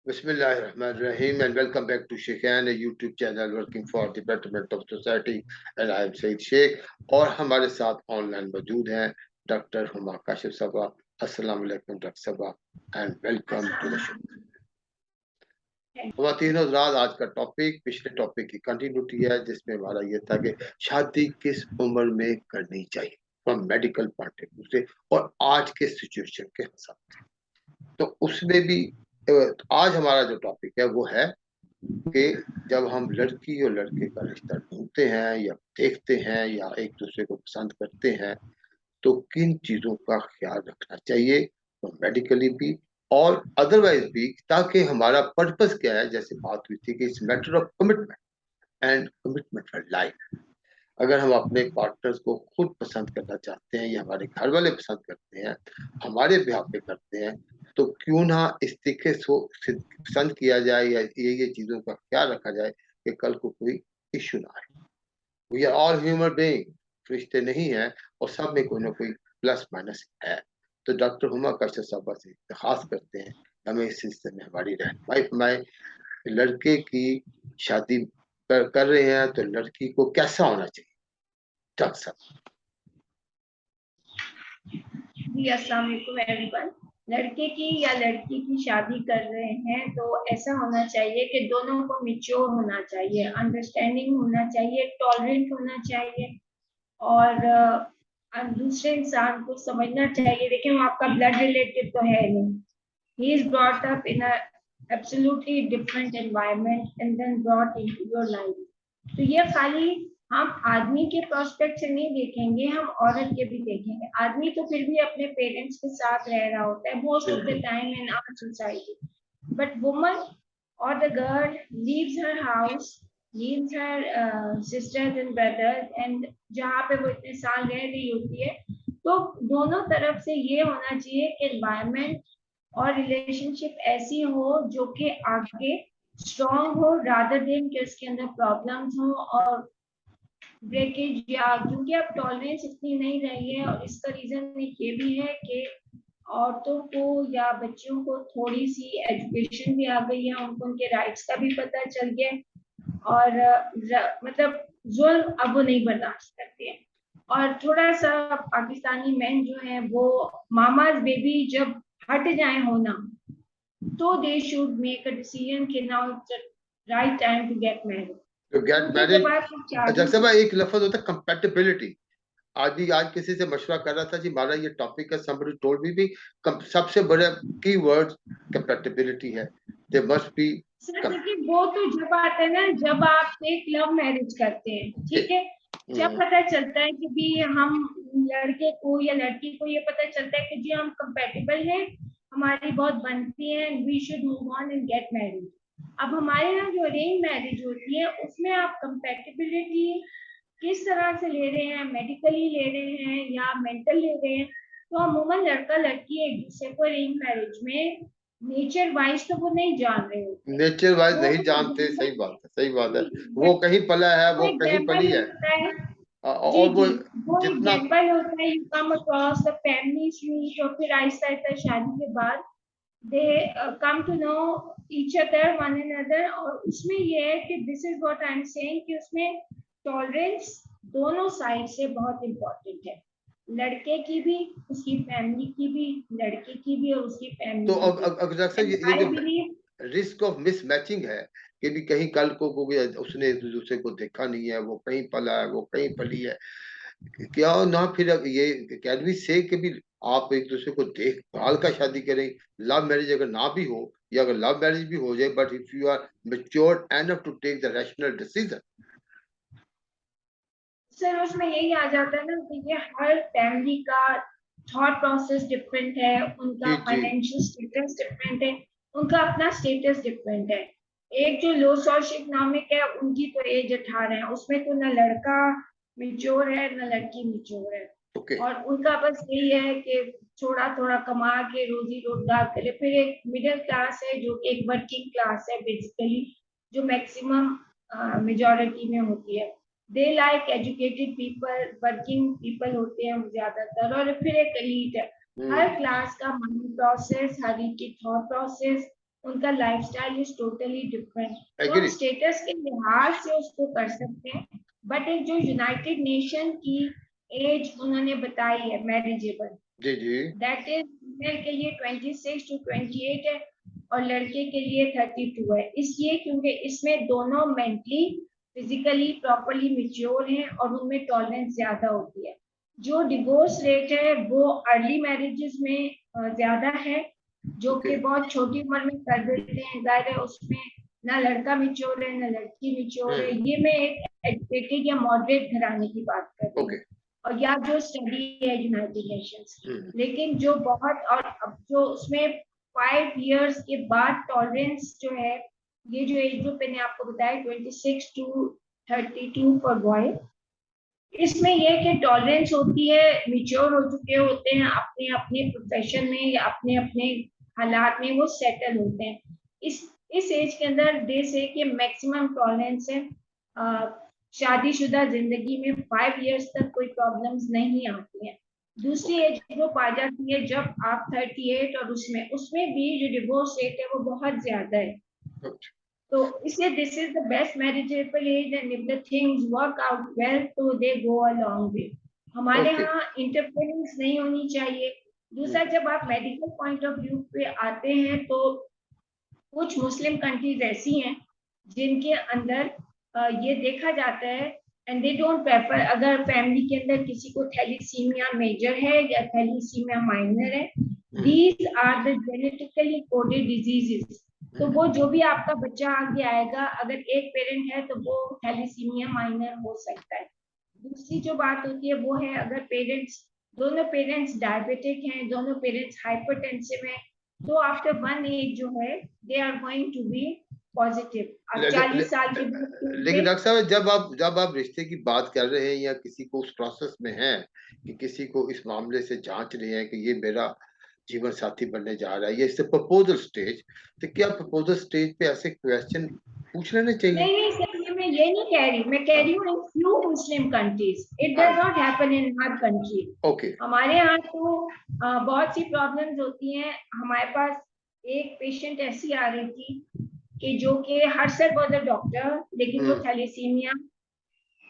Bismillahirrahmanirrahim and welcome back to Sheikhan, a YouTube channel working for the betterment of society, and I am Said Sheikh. और हमारे साथ online मौजूद हैं doctor Huma Kashif साहबा। अस्सलाम वालेकुम डॉक्टर साहबा and welcome to the show. ख़वातीन हज़रात, आज का टॉपिक पिछले टॉपिक की कंटिन्यूटी है, जिसमें हमारा ये था कि शादी किस उम्र में करनी चाहिए from medical point of view से और आज के सिचुएशन के हिसाब से। तो उसमें भी आज हमारा जो टॉपिक है वो है कि जब हम लड़की और लड़के का रिश्ता ढूंढते हैं या देखते हैं या एक दूसरे को पसंद करते हैं, तो किन चीजों का ख्याल रखना चाहिए, तो मेडिकली भी और अदरवाइज भी, ताकि हमारा पर्पस क्या है, जैसे बात हुई थी कि it's matter of commitment and commitment for life. अगर हम अपने पार्टनर्स को खुद पसंद करना चाहते हैं या हमारे घर वाले पसंद करते हैं, हमारे ब्याह पे करते हैं, तो क्यों ना इस तरीके से पसंद किया जाए या ये चीजों का ख्याल रखा जाए कि कल को कोई इश्यू ना आए। We are all human being, रिश्ते नहीं है और सब में कोई ना कोई प्लस माइनस है। तो डॉक्टर हुमा काशिफ साहबा से दरखास्त करते हैं हमें इस सिलसिले में हमारी रहनुमाई फरमाएं। लड़के की शादी कर रहे हैं तो लड़की को कैसा होना चाहिए डॉक्टर साहब? जी अस्सलाम वालेकुम एवरीवन। लड़के की या लड़की की शादी कर रहे हैं तो ऐसा होना चाहिए कि दोनों को मैच्योर होना चाहिए, अंडरस्टैंडिंग होना चाहिए, टॉलरेंट होना चाहिए और दूसरे इंसान को समझना चाहिए। देखिए, वो आपका ब्लड रिलेटेड तो है नहीं, he is brought up in a absolutely different environment and then brought into your life। तो ये खाली हम आदमी के प्रोस्पेक्ट से नहीं देखेंगे, हम औरत के भी देखेंगे। आदमी तो फिर भी अपने पेरेंट्स के साथ रह रहा होता है most of the time in our society, but woman और the girl leaves her house, leaves her sisters and brothers and जहाँ पे वो इतने साल रह रही होती है। तो दोनों तरफ से ये होना चाहिए कि एनवायरमेंट और रिलेशनशिप ऐसी हो जो कि आगे स्ट्रॉन्ग हो, रादर देन कि उसके अंदर प्रॉब्लम्स हो और ब्रेकेज, या क्योंकि अब टॉलरेंस इतनी नहीं रही है। और इसका रीजन ये भी है कि औरतों को या बच्चियों को थोड़ी सी एजुकेशन भी आ गई है, उनको उनके राइट्स का भी पता चल गया और मतलब जुल्म अब वो नहीं बर्दाश्त करते हैं। और थोड़ा सा पाकिस्तानी मैन जो है वो मामाज बेबी जब हट जाए होना, तो they should make a decision कि now it's right time to get married. तो गेट मैरिड, अच्छा सब एक लफ्ज होता है कंपैटिबिलिटी। आज किसी से मशवरा कर रहा था जी, हमारा ये टॉपिक है, somebody told me भी सबसे बड़ा की वर्ड कंपैटिबिलिटी है। They must be. देखिए, वो तो जब आता है ना, जब आप एक लव मैरिज करते हैं, ठीक है, जब पता चलता है कि भी हम लड़के को या लड़की को ये पता चलता है कि जी हम कंपैटिबल हैं, हमारी बहुत बनती है, we should move on and get married. अब हमारे यहाँ जो अरेंज मैरिज होती है उसमें आप कंपैटिबिलिटी किस तरह से ले रहे हैं, मेडिकली ले रहे हैं या मेंटल ले रहे हैं। तो अमूमन लड़का लड़की एक दूसरे को अरेंज मैरिज में नेचर वाइज तो वो नहीं जान रहे होते, नेचर वाइज नहीं जानते। सही बात है, सही बात है। वो कहीं पला है, वो कहीं पली है और वो एक जितना एग्जाम्पल होता है, you come across the families meet और फिर आहिस्ता आहिस्ता शादी के बाद they come to know each other one another. और उसमें ये है कि this is what I am saying कि उसमें टॉलरेंस दोनों साइड से बहुत इम्पोर्टेंट है, लड़के की भी, उसकी फैमिली की भी, लड़के की भी और उसकी फैमिली तो की भी। ये जो रिस्क ऑफ मिसमैचिंग है कि भी कहीं कल को उसने एक दूसरे को देखा नहीं है, वो कहीं पला है, वो कहीं पली है, क्या ना फिर ये कैन वी से कि भी आप एक दूसरे को देख भाल का शादी करें। लव मैरिज अगर ना भी हो या अगर लव मैरिज भी हो जाए, but if you are mature enough to take the rational decision. Sir उसमें यही आ जाता है ना कि ये हर फैमिली का थॉट प्रोसेस डिफरेंट है, उनका फाइनेंशियल स्टेटस डिफरेंट है, उनका अपना स्टेटस डिफरेंट है। एक जो लो सोशियो इकोनॉमिक है उनकी तो एज 18 है, उसमें तो ना लड़का मेच्योर है ना लड़की मेच्योर है। और उनका बस यही है कि थोड़ा थोड़ा कमा के रोजी रोजगार करे। फिर एक मिडिल क्लास है जो एक वर्किंग क्लास है बेसिकली, जो मैक्सिमम मेजॉरिटी में होती है। They like educated people, working people होते हैं ज्यादातर। और फिर एक एलीट है, हर क्लास का माइंड प्रोसेस, हर एक की थॉट प्रोसेस उनका लाइफस्टाइल इज टोटली डिफरेंट। तो हम एग्री। स्टेटस के लिहाज से उसको कर सकते हैं, बट एक जो यूनाइटेड नेशन की एज उन्होंने बताई है मैरिजेबल, जी जी। दैट इज फीमेल के लिए 26 to 28 है और लड़के के लिए 32 है। इसलिए क्योंकि इसमें दोनों मेंटली फिजिकली प्रॉपरली मेच्योर हैं और उनमें टॉलरेंस ज्यादा होती है। जो डिवोर्स रेट है वो अर्ली मैरिजेस में ज्यादा है, जो Okay. कि बहुत छोटी उम्र में कर देते हैं। जाहिर है उसमें ना लड़का मेच्योर है ना लड़की मेच्योर है। ये मैं एक एजुकेटेड या मॉडरेट घराने की बात कर रही हूँ, Okay. और या जो स्टडी है यूनाइटेड नेशंस की। लेकिन जो बहुत, और अब जो उसमें 5 इयर्स के बाद टॉलरेंस जो है, ये जो एज ग्रुप मैंने आपको बताया 26 to 32 फॉर बॉय, इसमें यह कि टॉलरेंस होती है, मिच्योर हो चुके होते हैं अपने अपने प्रोफेशन में या अपने अपने हालात में, वो सेटल होते हैं। इस एज के अंदर दे से कि मैक्सिमम टॉलरेंस है। शादीशुदा जिंदगी में 5 इयर्स तक कोई प्रॉब्लम्स नहीं आती हैं। दूसरी एज ग्रुप आ जाती है जब आप 38 और उसमें भी जो डिवोर्स रेट है वो बहुत ज्यादा है। तो इसलिए this is the best marriageable age, and if the things work out well तो दे गो अ लॉन्ग वे। हमारे यहाँ इंटरफेरेंस नहीं होनी चाहिए। दूसरा, जब आप मेडिकल पॉइंट ऑफ व्यू पे आते हैं तो कुछ मुस्लिम कंट्रीज ऐसी हैं जिनके अंदर ये देखा जाता है, एंड दे डोंट प्रेफर, अगर फैमिली के अंदर किसी को थैलीसीमिया मेजर है या थैलीसीमिया माइनर है, these are the genetically coded diseases. तो वो जो भी आपका बच्चा आगे आएगा, अगर एक पेरेंट है तो वो थैलीसीमिया माइनर हो सकता है। दूसरी जो बात होती है वो है, अगर दोनों पेरेंट्स डायबिटिक हैं, दोनों पेरेंट्स हाइपरटेंसिव हैं, तो आफ्टर 1 एज जो है they are going to be positive. अब 40 साल के लेकिन डॉक्टर साहब, जब आप रिश्ते की बात कर रहे हैं या किसी को उस प्रोसेस में हैं कि किसी को इस मामले से जांच रहे हैं कि ये मेरा जीवन साथी बनने जा रहा है, ये इससे प्रपोजल स्टेज, तो क्या प्रपोजल स्टेज पे ऐसे क्वेश्चन पूछ लेने चाहिए? नहीं सर, मैं ये नहीं कह रही, मैं कह रही हूँ in few Muslim countries it does not happen in her country. Okay. हमारे यहाँ तो बहुत सी प्रॉब्लम्स होती हैं। हमारे पास एक पेशेंट ऐसी आ रही थी कि जो कि हर सर वॉज अ डॉक्टर, लेकिन वो थैलेसीमिया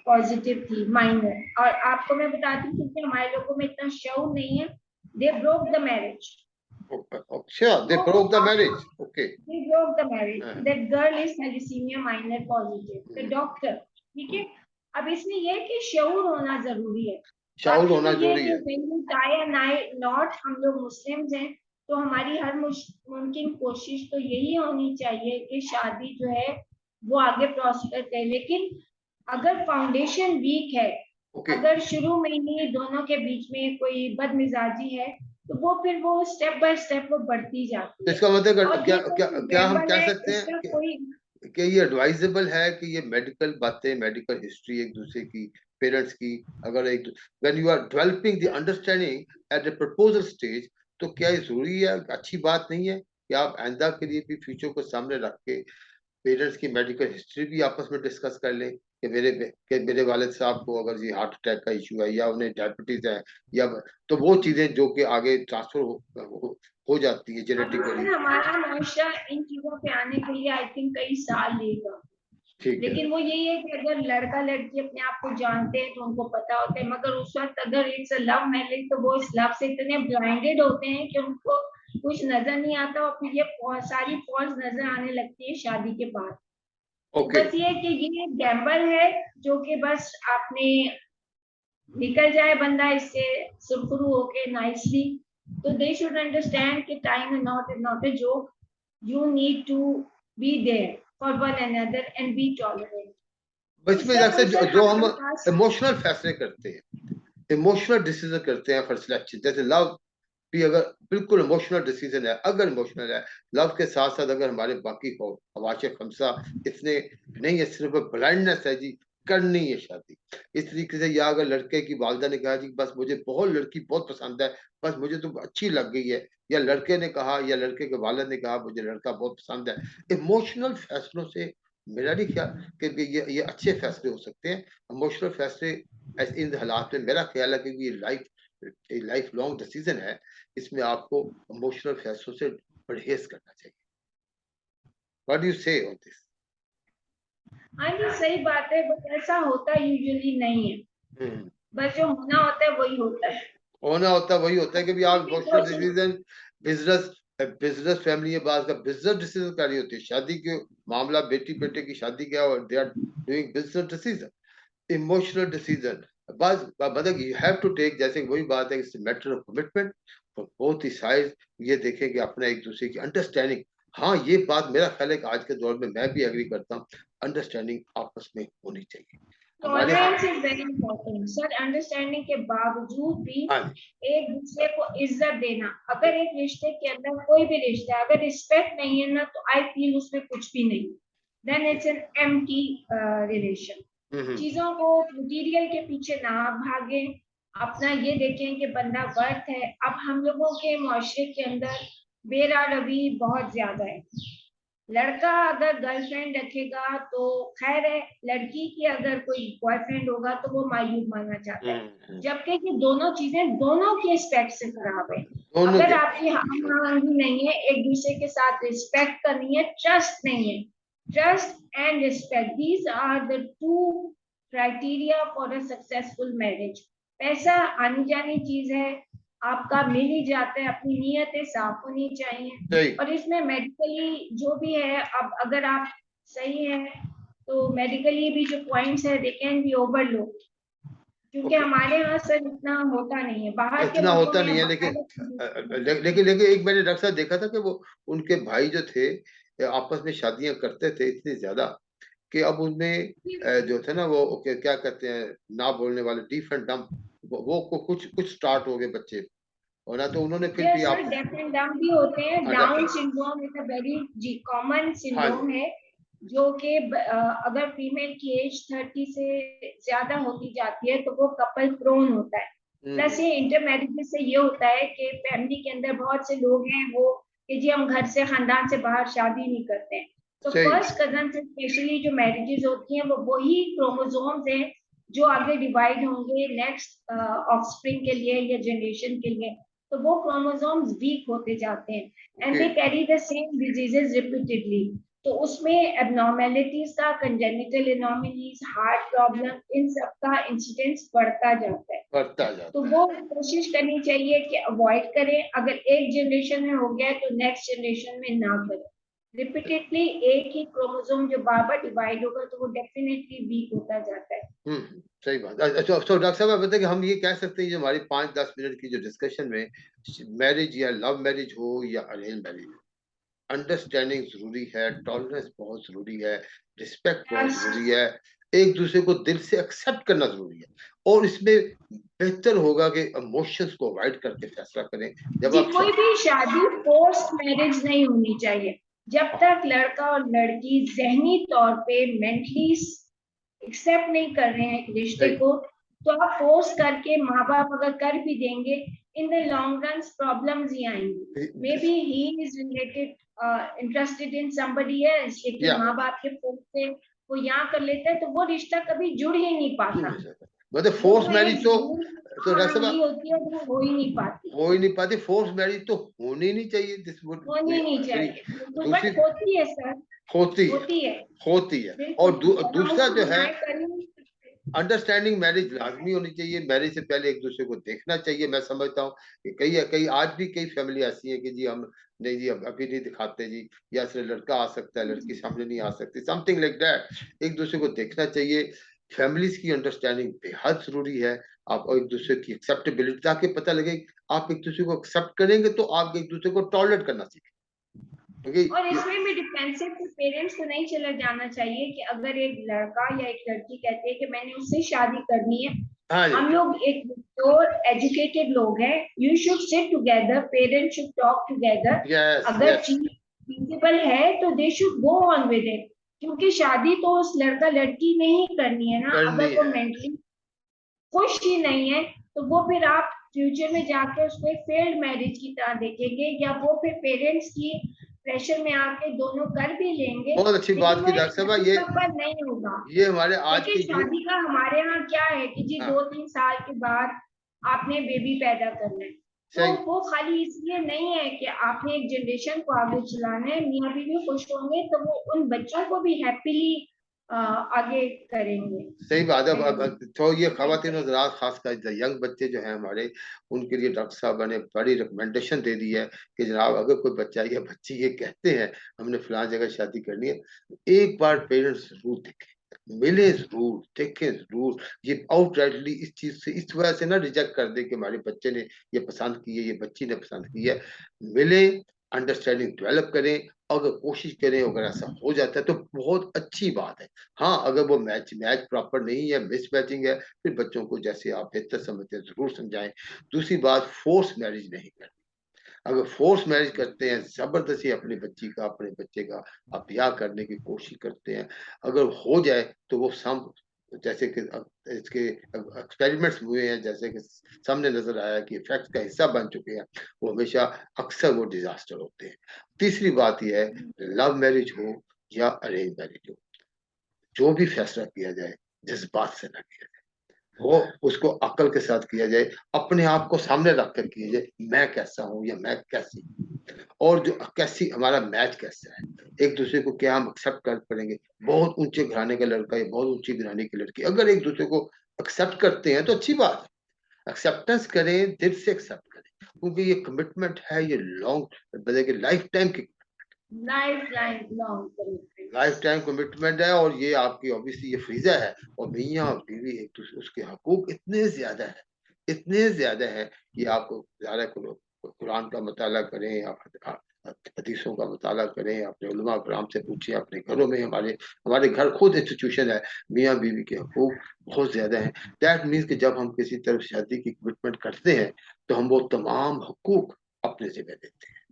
पॉजिटिव थी माइनर। और आपको मैं बताती हूँ, क्योंकि हमारे लोगों में इतना शौक नहीं है, दे ब्रोक द मैरिज। अच्छा, they broke the marriage. Okay. They broke the marriage. That girl is thalassemia minor positive. The doctor, ठीक है। अब इसमें यह कि शऊर होना जरूरी है। शऊर होना तो ये जरूरी है। when you tie a knot, हम लोग मुस्लिम्स हैं तो हमारी हर मुमकिन कोशिश तो यही होनी चाहिए कि शादी जो है वो आगे प्रॉस्पर करे। लेकिन अगर फाउंडेशन वीक है, अगर शुरू में ही दोनों के बीच में कोई बदमिजाजी है, तो वो फिर वो स्टेप बाय स्टेप वो बढ़ती जाती है। इसका मतलब और क्या ये क्या क्या हम कह है, सकते इसका हैं कोई कि ये एडवाइजेबल है कि ये मेडिकल बातें, मेडिकल हिस्ट्री एक दूसरे की, पेरेंट्स की, अगर एक when you are developing the understanding at the proposal stage, तो क्या ये जरूरी है, अच्छी बात नहीं है कि आप आइंदा के लिए भी फ्यूचर को सामने रख के पेरेंट्स की मेडिकल हिस्ट्री भी आपस में डिस्कस कर लें कि मेरे वालिद साहब को अगर ये हार्ट अटैक का इशू है या उन्हें डायबिटीज है, या तो वो चीजें जो कि आगे ट्रांसफर हो जाती है जेनेटिकली। हमारा माशरा इन चीजों पे आने के लिए आई थिंक कई साल लेगा। लेकिन वो यही है कि अगर लड़का लड़की अपने आप को जानते हैं तो उनको पता होता है, मगर उस वक्त अगर इट्स लव मैरिज तो वो इस लव से इतने ब्लाइंडेड होते हैं कि उनको कुछ नजर नहीं आता, और फिर ये सारी फॉल्स नजर आने लगती है शादी के बाद। बस ये कि ये गैम्बल है जो कि बस आपने निकल जाए बंदा इससे सुरखरू होके नाइसली, तो दे शुड अंडरस्टैंड कि time is not a joke. You need to be there for one another and be tolerant. इसमें अक्सर जो हम इमोशनल फैसले करते हैं, इमोशनल डिसीजन करते हैं फॉर सिलेक्शन, जैसे लव भी अगर बिल्कुल इमोशनल डिसीजन है, अगर इमोशनल है, लव के साथ साथ अगर हमारे बाकी को हवाशे खमसा इतने नहीं है, सिर्फ ब्लाइंडनेस है जी, करनी है शादी इस तरीके से, या अगर लड़के की वालदा ने कहा जी बस मुझे बहुत लड़की बहुत पसंद है, बस मुझे तो अच्छी लग गई है, या लड़के ने कहा या लड़के के वालिद ने कहा मुझे लड़का बहुत पसंद है, इमोशनल फैसलों से मेरा नहीं ख्याल कि ये अच्छे फैसले हो सकते हैं। इमोशनल फैसले इन हालात में मेरा ख्याल है कि ये लाइफ लॉन्ग डिसीजन है, इसमें आपको इमोशनल फैसलों से परहेज करना चाहिए। व्हाट डू यू से ऑन दिस? हाँ जी, सही बात है, बट ऐसा होता यूजुअली नहीं है। बस जो होना होता है वही होता है। होना होता है वही होता है कि भी आप emotional decision, business business family के बाद का बिजनेस डिसीजन क्या नहीं होती, शादी के मामला बेटी बेटे की शादी क्या, और they are doing business decision, emotional decision. बस मतलब यू हैव टू टेक, जैसे वही बात है, it's matter of commitment for both he side. ये देखें कि अपना एक दूसरे की अंडरस्टैंडिंग, हाँ ये बात मेरा ख्याल है कि आज के दौर में मैं भी एग्री करता हूँ, अंडरस्टैंडिंग आपस में होनी चाहिए हमारे। Tolerance is very important sir. Understanding के बावजूद भी हाँ एक दूसरे को इज्जत देना। अगर एक रिश्ते के अंदर, कोई भी रिश्ता, अगर रिस्पेक्ट नहीं है ना, तो आई फील उसमें कुछ भी नहीं, then it's an empty relation. चीजों को मटीरियल के पीछे ना भागे, अपना ये देखें कि बंदा वर्थ है। अब हम लोगों के मुआशरे के अंदर बेरा रवि बहुत ज्यादा है। लड़का अगर गर्लफ्रेंड रखेगा तो खैर है, लड़की की अगर कोई बॉयफ्रेंड होगा तो वो मायूब माना जाता है, जबकि कि दोनों चीजें दोनों के एस्पेक्ट से खराब है। अगर आपकी हमआहंगी नहीं है, एक दूसरे के साथ रिस्पेक्ट करनी है, ट्रस्ट नहीं है, trust and respect, these are the two criteria for a successful marriage. पैसा आनी जानी चीज है, आपका मिल ही जाता है, अपनी नीयतें साफ होनी चाहिए। और इसमें मेडिकली जो भी है, अब अगर आप सही है तो मेडिकली भी जो पॉइंट्स है दे कैन बी ओवरलुक, क्योंकि हमारे यहाँ सर इतना होता नहीं है, बाहर के इतना मुल्कों होता में नहीं है, लेकिन एक मैंने डॉक्टर साहब देखा था कि वो उनके भाई जो थे आपस में शादियां करते थे इतनी ज्यादा कि अब उनमें जो थे ना वो क्या कहते हैं ना बोलने वाले डीफ एंड डम्प, वो कुछ कुछ स्टार्ट हो गए बच्चे, और ना तो उन्होंने फिर भी सर आप डेफ एंड डम्प भी होते हैं। Down syndrome is a very common syndrome है, जो कि अगर फीमेल की एज 30 से ज्यादा होती जाती है तो वो कपल प्रोन होता है। प्लस ये इंटरमैरिज से ये होता है कि फैमिली के अंदर बहुत से लोग हैं वो कि जी हम घर से खानदान से बाहर शादी नहीं करते हैं, तो फर्स्ट कजन से स्पेशली जो मैरिजेस होती हैं वो वही क्रोमोसोम्स हैं जो आगे डिवाइड होंगे नेक्स्ट ऑफस्प्रिंग के लिए या जनरेशन के लिए, तो वो क्रोमोसोम्स वीक होते जाते हैं and they carry the same diseases repeatedly. तो उसमें एबनॉर्मेलिटीज का, कंजेनिटल एनॉमलीज, हार्ट प्रॉब्लम, इन सब का इंसिडेंस बढ़ता जाता है। तो वो कोशिश करनी चाहिए कि अवॉइड करें। अगर एक जनरेशन में हो गया तो नेक्स्ट जनरेशन में ना करें। रिपीटेडली एक ही क्रोमोसोम जो बार बार डिवाइड होगा तो वो डेफिनेटली वीक होता जाता है। सही बात। अच्छा तो डॉक्टर साहब आप बताइए कि हम ये कह सकते हैं जो हमारी 5-10 मिनट की जो डिस्कशन में, मैरिज या लव मैरिज हो या अरेंज मैरिज, अंडरस्टैंडिंग जरूरी है, टॉलरेंस बहुत जरूरी है, रिस्पेक्ट बहुत जरूरी है, एक दूसरे को दिल से एक्सेप्ट करना जरूरी है, और इसमें बेहतर होगा कि इमोशंस को अवॉइड करके फैसला करें। जब आप कोई भी शादी पोस्ट मैरिज नहीं होनी चाहिए, जब तक लड़का और लड़की जहनी तौर पे मेंटली एक्सेप्ट नहीं कर रहे हैं एक रिश्ते को, तो आप फोर्स करके माँ बाप अगर कर भी देंगे, in the long run problems ही आएंगी। Maybe he is related interested in somebody else, लेकिन माँ बाप के फोर्स से वो यहाँ कर लेते हैं तो वो रिश्ता कभी जुड़ ही नहीं पाता। मतलब फोर्स मैरिज तो डॉक्टर साहब होती है वो हो ही नहीं पाती, फोर्स मैरिज तो होनी नहीं चाहिए, होनी नहीं चाहिए, दूसरी बट होती है सर, होती है। और दूसरा जो है अंडरस्टैंडिंग मैरिज लाजमी होनी चाहिए। मैरिज से पहले एक दूसरे को देखना चाहिए। मैं समझता हूँ कि कई आज भी कई फैमिली ऐसी है कि जी हम नहीं जी अभी नहीं दिखाते जी, या सिर्फ लड़का आ सकता है लड़की सामने नहीं आ सकती, समथिंग लाइक दैट। एक दूसरे को देखना चाहिए। फैमिलीज की अंडरस्टैंडिंग बेहद जरूरी है। आप एक दूसरे की एक्सेप्टेबिलिटी, ताकि पता लगे आप एक दूसरे को एक्सेप्ट करेंगे तो आप एक दूसरे को टॉलरेट करना सीखें। और इसमें भी डिफेंसिव तो पेरेंट्स को नहीं चला जाना चाहिए कि अगर एक लड़का या एक लड़की कहते हैं कि मैंने उससे शादी करनी है, हम लोग एक मैच्योर एजुकेटेड लोग हैं, you should sit together, parents should talk together. अगर चीज फीजिबल है तो they should go on with it, क्योंकि शादी तो उस लड़का लड़की ने ही करनी है ना। अगर वो मेंटली खुश ही नहीं है तो वो फिर आप फ्यूचर में जाके उसको एक फेल्ड मैरिज की तरह देखेंगे, या वो फिर पेरेंट्स की प्रेशर में आके दोनों कर भी लेंगे। बहुत अच्छी बात की डॉक्टर साहब, ये नहीं होगा। ये हमारे आज की शादी का हमारे यहाँ क्या है कि जी 2-3 साल के बाद आपने बेबी पैदा करना है, तो वो खाली इसलिए नहीं है कि आपने एक जनरेशन को आगे चलाना है, मियाँ बीवी खुश होंगे तो वो उन बच्चों को भी हैप्पीली आगे करेंगे। सही बात है। तो ये खवातीन हज़रात, खासकर यंग बच्चे जो हैं हमारे, उनके लिए डॉक्टर साहब ने बड़ी रिकमेंडेशन दे दी है कि जनाब अगर कोई बच्चा या बच्ची ये कहते हैं हमने फलां जगह शादी करनी है, एक बार पेरेंट्स जरूर देखें, मिले जरूर, देखें जरूर। ये आउटराइटली इस चीज से इस वजह से ना रिजेक्ट कर दे कि हमारे बच्चे ने ये पसंद की है, ये बच्ची ने पसंद की है। मिले, अंडरस्टैंडिंग डेवलप करें, अगर कोशिश करें, अगर ऐसा हो जाता है तो बहुत अच्छी बात है। हाँ, अगर वो मैच प्रॉपर नहीं है, मिस मैचिंग है, फिर बच्चों को जैसे आप बेहतर समझते हैं जरूर समझाएं। दूसरी बात, फोर्स मैरिज नहीं करनी। अगर फोर्स मैरिज करते हैं, जबरदस्ती अपनी बच्ची का, अपने बच्चे का आप ब्याह करने की कोशिश करते हैं, अगर हो जाए तो वो सम जैसे कि इसके एक्सपेरिमेंट्स हुए हैं, जैसे कि सामने नजर आया कि इफेक्ट का हिस्सा बन चुके हैं, वो हमेशा अक्सर वो डिजास्टर होते हैं। तीसरी बात यह है, लव मैरिज हो या अरेंज मैरिज हो, जो भी फैसला किया जाए जज्बात से ना किया जाए, वो उसको अकल के साथ किया जाए, अपने आप को सामने रख कर किया जाए, मैं कैसा हूं या मैं कैसी, और जो कैसी हमारा मैच कैसा है, एक दूसरे को क्या हम एक्सेप्ट कर पाएंगे। बहुत ऊंचे घराने का लड़का या बहुत ऊंची घराने की लड़की अगर एक दूसरे को एक्सेप्ट करते हैं तो अच्छी बात है। एक्सेप्टेंस करें, दिल से एक्सेप्ट करें, क्योंकि ये कमिटमेंट है, ये लॉन्ग लाइफ टाइम की लाइफ टाइम कमिटमेंट है, और ये आपकी ऑब्वियसली ये फ्रीजा है। और मियाँ और बीवी एक दूसरे, उसके हकूक इतने ज्यादा है, इतने ज्यादा है कि आपको ज्यादा कुरान का मुताला करें, आप हदीसों का मुताला करें, अपने उलमा कराम से पूछें, अपने घरों में, हमारे हमारे घर खुद इंस्टीट्यूशन है, मियाँ बीवी के हकूक बहुत ज्यादा है। दैट मीन्स कि जब हम किसी तरफ शादी की कमिटमेंट करते हैं तो हम वो तमाम हकूक अपने जिम्मे देते हैं,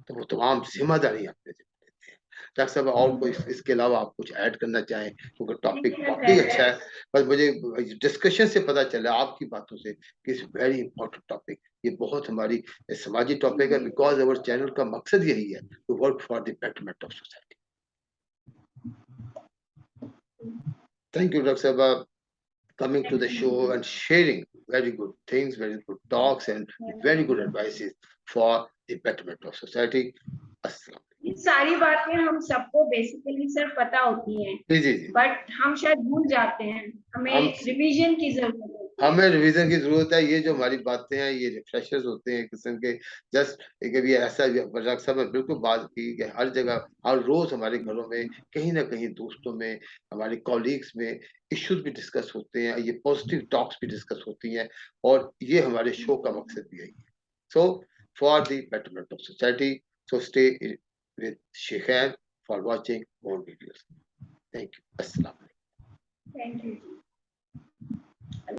तो वो तमाम जिम्मेदारी अपने जिम्मे देते हैं। डॉक्टर साहब और कोई इसके अलावा आप कुछ ऐड करना चाहें, क्योंकि टॉपिक वाकई अच्छा है, बस मुझे डिस्कशन से पता चला आपकी बातों से कि इस वेरी इंपॉर्टेंट टॉपिक, ये बहुत हमारी समाजी टॉपिक है, बिकॉज अवर चैनल का मकसद यही है to work for the betterment of society. Thank you doctor साहब coming to the show and sharing very good things, very good talks and very good advices for the betterment of society. अस्सलाम। ये सारी बातें हम सबको basically sir पता होती हैं, जी, बट हम शायद भूल जाते हैं, हमें रिवीजन की जरूरत है। हमें रिवीजन की जरूरत है। ये जो हमारी बातें हैं ये रिफ्रेशर्स होते हैं किस्म के, जस्ट कभी ऐसा रख सब बिल्कुल बात की कि हर जगह हर रोज हमारे घरों में कहीं ना कहीं दोस्तों में, हमारे कॉलीग्स में इश्यूज भी डिस्कस होते हैं, ये पॉजिटिव टॉक्स भी डिस्कस होती हैं, और ये हमारे शो का मकसद भी यही है। So for the betterment of society, so stay with शेखैन for watching more videos. Thank you. अस्सलाम। Thank you.